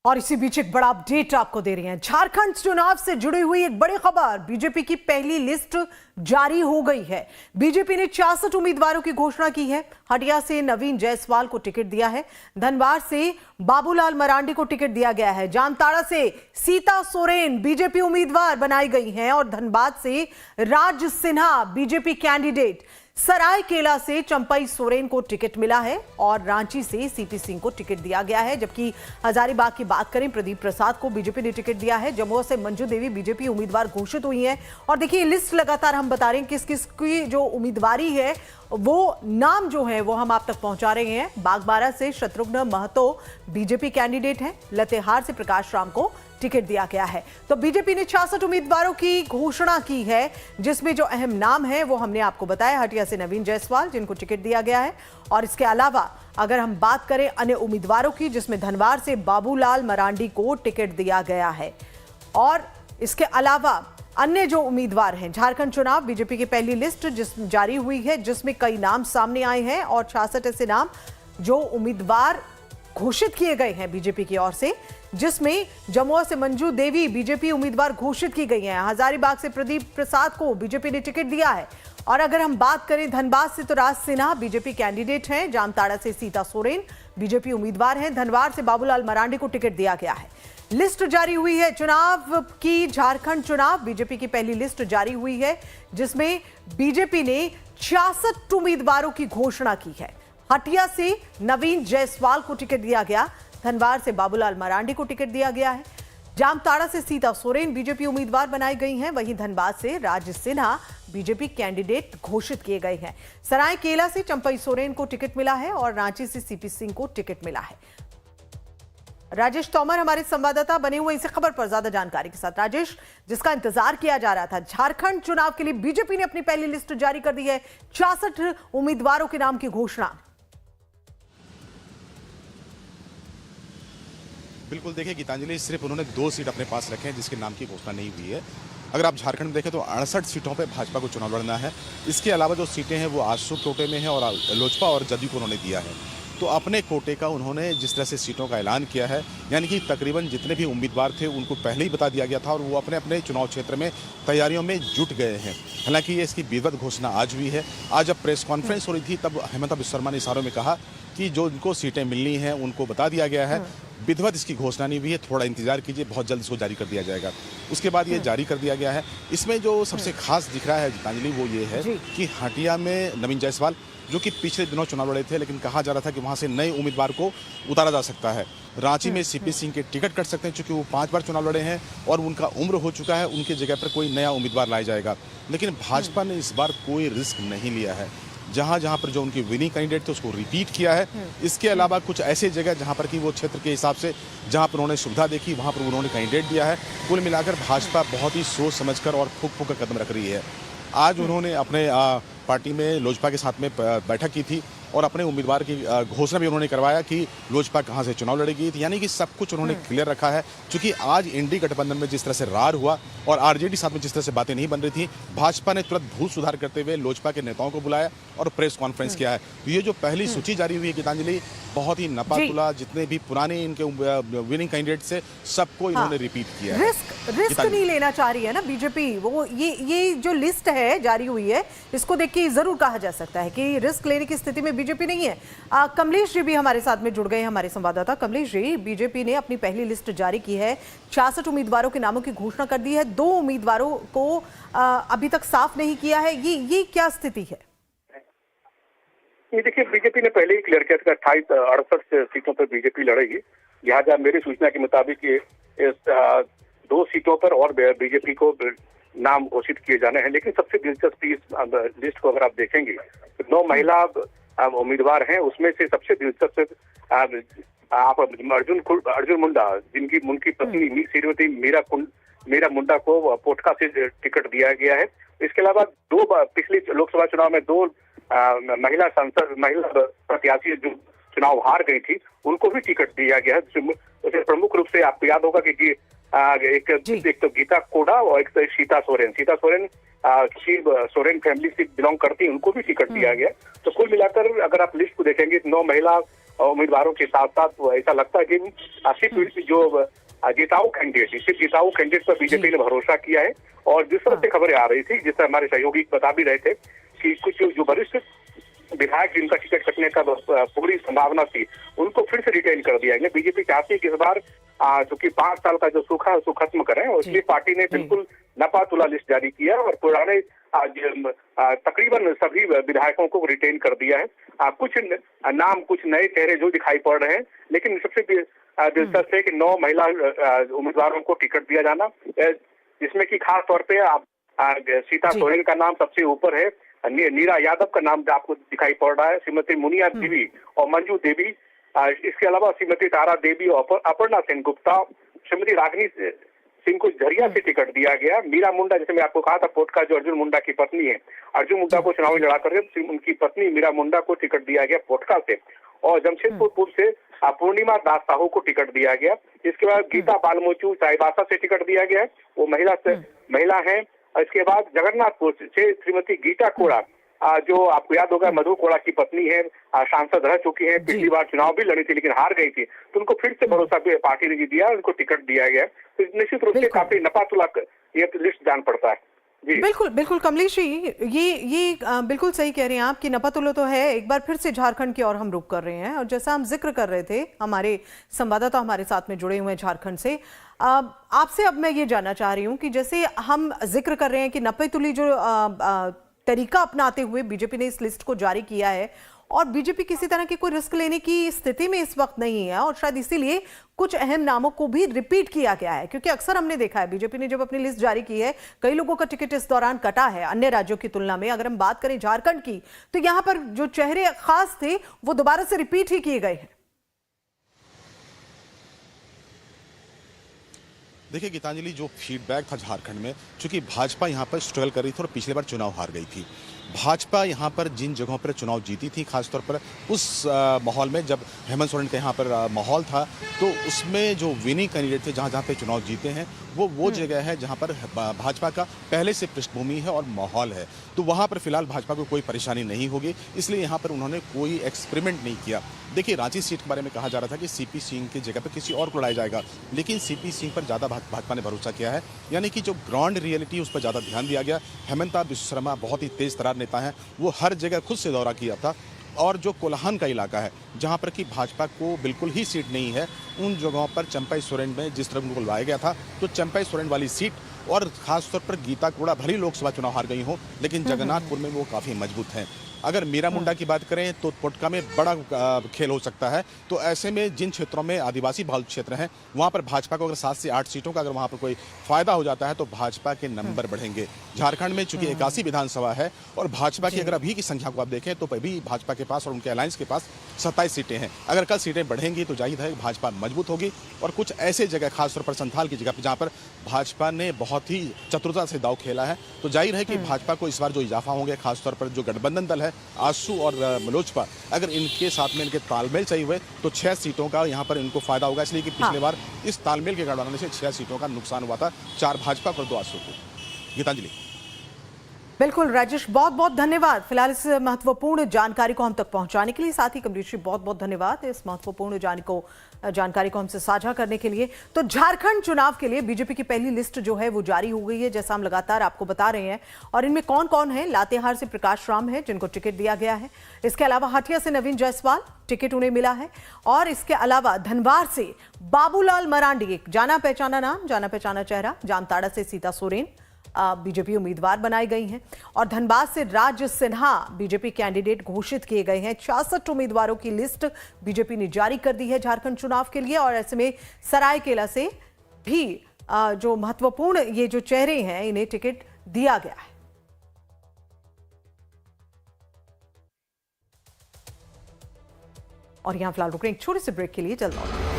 और इसी बीच एक बड़ा अपडेट आपको दे रहे हैं। झारखंड चुनाव से जुड़ी हुई एक बड़ी खबर, बीजेपी की पहली लिस्ट जारी हो गई है। बीजेपी ने 66 उम्मीदवारों की घोषणा की है। हटिया से नवीन जायसवाल को टिकट दिया है, धनबाद से बाबूलाल मरांडी को टिकट दिया गया है, जामताड़ा से सीता सोरेन बीजेपी उम्मीदवार बनाई गई हैं और धनबाद से राज सिन्हा बीजेपी कैंडिडेट, सरायकेला से चंपई सोरेन को टिकट मिला है और रांची से सीपी सिंह को टिकट दिया गया है। जबकि हजारीबाग की बात करें, प्रदीप प्रसाद को बीजेपी ने टिकट दिया है। जमुआ से मंजू देवी बीजेपी उम्मीदवार घोषित हुई हैं। और देखिए लिस्ट लगातार हम बता रहे हैं किस किस की जो उम्मीदवारी है, वो नाम जो है वो हम आप तक पहुंचा रहे हैं। बागबारा से शत्रुघ्न महतो बीजेपी कैंडिडेट हैं, लतेहार से प्रकाश राम को टिकट दिया गया है। तो बीजेपी ने 66 उम्मीदवारों की घोषणा की है, जिसमें जो अहम नाम है वो हमने आपको बताया। हटिया से नवीन जायसवाल जिनको टिकट दिया गया है, और इसके अलावा अगर हम बात करें अन्य उम्मीदवारों की, जिसमें धनबाद से बाबूलाल मरांडी को टिकट दिया गया है। और इसके अलावा अन्य जो उम्मीदवार हैं, झारखंड चुनाव बीजेपी की पहली लिस्ट जारी हुई है, जिसमें कई नाम सामने आए हैं और 66 ऐसे नाम जो उम्मीदवार घोषित किए गए हैं बीजेपी की ओर से, जिसमें जमुआ से मंजू देवी बीजेपी उम्मीदवार घोषित की गई हैं। हजारीबाग से प्रदीप प्रसाद को बीजेपी ने टिकट दिया है। और अगर हम बात करें धनबाद से, तो राज सिन्हा बीजेपी कैंडिडेट हैं, जामताड़ा से सीता सोरेन बीजेपी उम्मीदवार हैं, धनबाद से बाबूलाल मरांडी को टिकट दिया गया है। लिस्ट जारी हुई है चुनाव की, झारखंड चुनाव बीजेपी की पहली लिस्ट जारी हुई है, जिसमें बीजेपी ने 66 उम्मीदवारों की घोषणा की है। हटिया से नवीन जायसवाल को टिकट दिया गया, धनबाद से बाबूलाल मरांडी को टिकट दिया गया है, जामताड़ा से सीता सोरेन बीजेपी उम्मीदवार बनाई गई हैं, वहीं धनबाद से राज सिन्हा बीजेपी कैंडिडेट घोषित किए गए हैं। सरायकेला से चंपई सोरेन को टिकट मिला है और रांची से सीपी सिंह को टिकट मिला है। राजेश तोमर हमारे संवाददाता बने हुए इस खबर पर ज्यादा जानकारी के साथ। राजेश, जिसका इंतजार किया जा रहा था, झारखंड चुनाव के लिए बीजेपी ने अपनी पहली लिस्ट जारी कर दी है, 66 उम्मीदवारों के नाम की घोषणा। बिल्कुल, देखिए गीतांजलि, सिर्फ उन्होंने 2 सीट अपने पास रखे हैं जिसके नाम की घोषणा नहीं हुई है। अगर आप झारखंड में देखें तो 68 सीटों पे भाजपा को चुनाव लड़ना है। इसके अलावा जो सीटें हैं वो आजसू कोटे में है और लोजपा और जदयू को उन्होंने दिया है। तो अपने कोटे का उन्होंने जिस तरह से सीटों का ऐलान किया है, यानी कि तकरीबन जितने भी उम्मीदवार थे उनको पहले ही बता दिया गया था और वो अपने अपने चुनाव क्षेत्र में तैयारियों में जुट गए हैं। हालांकि ये इसकी विधिवत घोषणा आज हुई है। आज जब प्रेस कॉन्फ्रेंस हो रही थी तब हेमंत बिस्वा शर्मा ने इशारों में कहा कि जो इनको सीटें मिलनी हैं उनको बता दिया गया है, विधिवत इसकी घोषणा नहीं हुई है, थोड़ा इंतजार कीजिए, बहुत जल्द इसको जारी कर दिया जाएगा। उसके बाद ये जारी कर दिया गया है। इसमें जो सबसे खास दिख रहा है गीतांजलि वो ये है कि हटिया में नवीन जायसवाल, जो कि पिछले दिनों चुनाव लड़े थे, लेकिन कहा जा रहा था कि वहां से नए उम्मीदवार को उतारा जा सकता है। रांची में सीपी सिंह के टिकट कट सकते हैं, चूंकि वो 5 बार चुनाव लड़े हैं और उनका उम्र हो चुका है, उनकी जगह पर कोई नया उम्मीदवार लाया जाएगा। लेकिन भाजपा ने इस बार कोई रिस्क नहीं लिया है। जहां जहां पर जो उनकी विनिंग कैंडिडेट थे उसको रिपीट किया है। इसके अलावा कुछ ऐसे जगह जहां पर कि वो क्षेत्र के हिसाब से जहां पर उन्होंने सुविधा देखी वहां पर उन्होंने कैंडिडेट दिया है। कुल मिलाकर भाजपा बहुत ही सोच समझकर और फूंक फूंक कर कदम रख रही है। आज उन्होंने अपने पार्टी में लोजपा के साथ में बैठक की थी और अपने उम्मीदवार की घोषणा भी उन्होंने करवाया कि लोजपा कहां से चुनाव लड़ेगी। यानी कि सब कुछ उन्होंने क्लियर रखा है। क्योंकि आज इंडी गठबंधन में जिस तरह से रार हुआ और आरजेडी साथ में जिस तरह से बातें नहीं बन रही थी, भाजपा ने तुरंत भूल सुधार करते हुए लोजपा के नेताओं को बुलाया और प्रेस कॉन्फ्रेंस किया है। तो ये जो पहली सूची जारी हुई है गीतांजलि, बहुत ही नपातुला, जितने भी पुराने इनके विनिंग कैंडिडेट से सबको इन्होंने रिपीट किया है। रिस्क नहीं लेना चाह रही है ना बीजेपी। वो ये जो लिस्ट है जारी हुई है, इसको देख के जरूर कहा जा सकता है कि रिस्क लेने की स्थिति में बीजेपी नहीं है। कमलेश जी भी हमारे साथ में जुड़ गए हैं, हमारे संवाददाता। कमलेश जी, बीजेपी ने अपनी पहली लिस्ट जारी की है, 66 उम्मीदवारों के नामों की घोषणा कर दी है, 2 उम्मीदवारों को अभी तक साफ नहीं किया है। ये क्या स्थिति है? ये देखिए, बीजेपी ने पहले ही क्लियर किया था 68 सीटों पर बीजेपी लड़ेगी। लिहाजा मेरी सूचना के मुताबिक इस 2 सीटों पर और बीजेपी को नाम घोषित किए जाने हैं। लेकिन सबसे दिलचस्पी इस लिस्ट को अगर आप देखेंगे तो 9 महिला उम्मीदवार हैं। उसमें से सबसे दिलचस्प आप अर्जुन मुंडा, जिनकी उनकी पत्नी श्रीमती मीरा मुंडा को पोटका से टिकट दिया गया है। इसके अलावा 2 पिछले लोकसभा चुनाव में 2 महिला प्रत्याशी जो चुनाव हार गई थी, उनको भी टिकट दिया गया है। उसे प्रमुख रूप से आपको याद होगा कि एक तो गीता कोड़ा और एक तो सीता सोरेन किसी सोरेन फैमिली से बिलोंग करती हैं, उनको भी टिकट दिया गया। तो कुल मिलाकर अगर आप लिस्ट को देखेंगे, 9 महिला उम्मीदवारों के साथ साथ ऐसा लगता है कि सिर्फ जो जिताऊ कैंडिडेट पर बीजेपी ने भरोसा किया है। और जिस तरह से खबरें आ रही थी, जिस तरह हमारे सहयोगी बता भी रहे थे कि कुछ जो वरिष्ठ विधायक जिनका टिकट कटने का पूरी संभावना थी, उनको फिर से रिटेन कर दिया गया। बीजेपी चाहती है कि इस बार चूंकि 5 साल का जो सूखा है उसको खत्म करें, और इसलिए पार्टी ने बिल्कुल नपातुला लिस्ट जारी किया और पुराने तकरीबन सभी विधायकों को रिटेन कर दिया है। कुछ नाम, कुछ नए चेहरे जो दिखाई पड़ रहे हैं, लेकिन सबसे दिलचस्प है कि 9 महिला उम्मीदवारों को टिकट दिया जाना, जिसमें कि खास तौर पे सीता सोरेन का नाम सबसे ऊपर है। नीरा यादव का नाम आपको दिखाई पड़ रहा है, श्रीमती मुनिया देवी और मंजू देवी, इसके अलावा श्रीमती तारा देवी और अपर्णा सेन गुप्ता, श्रीमती रागिनी सिंह को झरिया से टिकट दिया गया। मीरा मुंडा, जैसे मैं आपको कहा था, पोटका जो अर्जुन मुंडा की पत्नी है, अर्जुन मुंडा को चुनावी लड़ा कर उनकी पत्नी मीरा मुंडा को टिकट दिया गया पोटका से। और जमशेदपुर पूर्व से पूर्णिमा दास साहू को टिकट दिया गया। इसके बाद गीता बालमोचू चाईबासा से टिकट दिया गया है, वो महिला है। इसके बाद जगन्नाथपुर से श्रीमती गीता कोड़ा, जो आपको याद होगा मधु कोड़ा की पत्नी है, सांसद रह चुकी है, पिछली बार चुनाव भी लड़ी थी लेकिन हार गई थी, तो उनको फिर से भरोसा पार्टी ने दिया, उनको टिकट दिया गया। तो निश्चित रूप से काफी नपातुला ये लिस्ट जान पड़ता है। बिल्कुल बिल्कुल कमलेश जी, ये बिल्कुल सही कह रहे हैं आप कि नपातुला तो है। एक बार फिर से झारखंड की ओर हम रुख कर रहे हैं, और जैसा हम जिक्र कर रहे थे, हमारे संवाददाता हमारे साथ में जुड़े हुए हैं झारखंड से। आपसे अब मैं ये जानना चाह रही हूँ कि जैसे हम जिक्र कर रहे हैं कि नपातुली जो तरीका अपनाते हुए बीजेपी ने इस लिस्ट को जारी किया है, और बीजेपी किसी तरह की कोई रिस्क लेने की स्थिति में इस वक्त नहीं है, और शायद इसीलिए कुछ अहम नामों को भी रिपीट किया गया है। क्योंकि अक्सर हमने देखा है बीजेपी ने जब अपनी लिस्ट जारी की है, कई लोगों का टिकट इस दौरान कटा है अन्य राज्यों की तुलना में। अगर हम बात करें झारखंड की, तो यहां पर जो चेहरे खास थे वो दोबारा से रिपीट ही किए गए हैं। देखिए गीतांजलि, जो फीडबैक था झारखंड में, चूंकि भाजपा यहाँ पर स्ट्रगल कर रही थी और पिछले बार चुनाव हार गई थी। भाजपा यहाँ पर जिन जगहों पर चुनाव जीती थी, खासतौर पर उस माहौल में जब हेमंत सोरेन का यहाँ पर माहौल था, तो उसमें जो विनिंग कैंडिडेट थे, जहाँ जहाँ पे चुनाव जीते हैं, वो जगह है जहाँ पर भाजपा का पहले से पृष्ठभूमि है और माहौल है। तो वहाँ पर फिलहाल भाजपा को कोई परेशानी नहीं होगी, इसलिए यहाँ पर उन्होंने कोई एक्सपेरिमेंट नहीं किया। देखिए, रांची सीट के बारे में कहा जा रहा था कि सीपी सिंह की जगह पर किसी और को लड़ाया जाएगा, लेकिन सीपी सिंह पर ज़्यादा भाजपा ने भरोसा किया है, यानी कि जो ग्राउंड रियलिटी उस पर ज़्यादा ध्यान दिया गया। हेमंता बिश्व शर्मा बहुत ही तेज तरार नेता हैं, वो हर जगह खुद से दौरा किया था, और जो कोल्हान का इलाका है जहां पर कि भाजपा को बिल्कुल ही सीट नहीं है, उन जगहों पर चंपाई सोरेन में जिस तरह उनको लाया गया था, तो चंपाई सोरेन वाली सीट, और खासतौर पर गीता कोड़ा भली लोकसभा चुनाव हार गई हो, लेकिन जगन्नाथपुर में वो काफ़ी मजबूत हैं। अगर मीरा मुंडा की बात करें तो पोटका में बड़ा खेल हो सकता है। तो ऐसे में जिन क्षेत्रों में आदिवासी बहुल क्षेत्र हैं, वहां पर भाजपा को अगर 7 से 8 सीटों का अगर वहां पर कोई फायदा हो जाता है, तो भाजपा के नंबर बढ़ेंगे। झारखंड में चूंकि 81 विधानसभा है, और भाजपा की अगर अभी की संख्या को आप देखें तो अभी भाजपा के पास और उनके अलायंस के पास 27 सीटें हैं। अगर कल सीटें बढ़ेंगी तो जाहिर है भाजपा मजबूत होगी, और कुछ ऐसे जगह, खासतौर पर संथाल की जगह पर जहां पर भाजपा ने बहुत ही चतुरता से दांव खेला है, तो जाहिर है कि भाजपा को इस बार जो इजाफा होंगे, खासतौर पर जो गठबंधन दल है आसू और लोजपा, अगर इनके साथ में इनके तालमेल चाहिए हुए, तो 6 सीटों का यहाँ पर इनको फायदा होगा, इसलिए कि पिछले बार इस तालमेल के गड़बड़ाने से 6 सीटों का नुकसान हुआ था, 4 भाजपा और 2 आसू को। गीतांजलि। बिल्कुल राजेश, बहुत बहुत धन्यवाद फिलहाल इस महत्वपूर्ण जानकारी को हम तक पहुंचाने के लिए। साथ ही कमलेश जी, बहुत बहुत धन्यवाद इस महत्वपूर्ण जानकारी को हमसे साझा करने के लिए। तो झारखंड चुनाव के लिए बीजेपी की पहली लिस्ट जो है वो जारी हो गई है, जैसा हम लगातार आपको बता रहे हैं। और इनमें कौन कौन है? लातेहार से प्रकाश राम है जिनको टिकट दिया गया है। इसके अलावा हटिया से नवीन जायसवाल, टिकट उन्हें मिला है। और इसके अलावा धनबाद से बाबूलाल मरांडी, एक जाना पहचाना नाम, जाना पहचाना चेहरा। जामताड़ा से सीता सोरेन बीजेपी उम्मीदवार बनाई गई हैं, और धनबाद से राज सिन्हा बीजेपी कैंडिडेट घोषित किए गए हैं। 66 उम्मीदवारों की लिस्ट बीजेपी ने जारी कर दी है झारखंड चुनाव के लिए। और ऐसे में सरायकेला से भी जो महत्वपूर्ण ये जो चेहरे हैं, इन्हें टिकट दिया गया है। और यहां फिलहाल रुक रहे हैं एक छोटे से ब्रेक के लिए, जल्द लौटेंगे।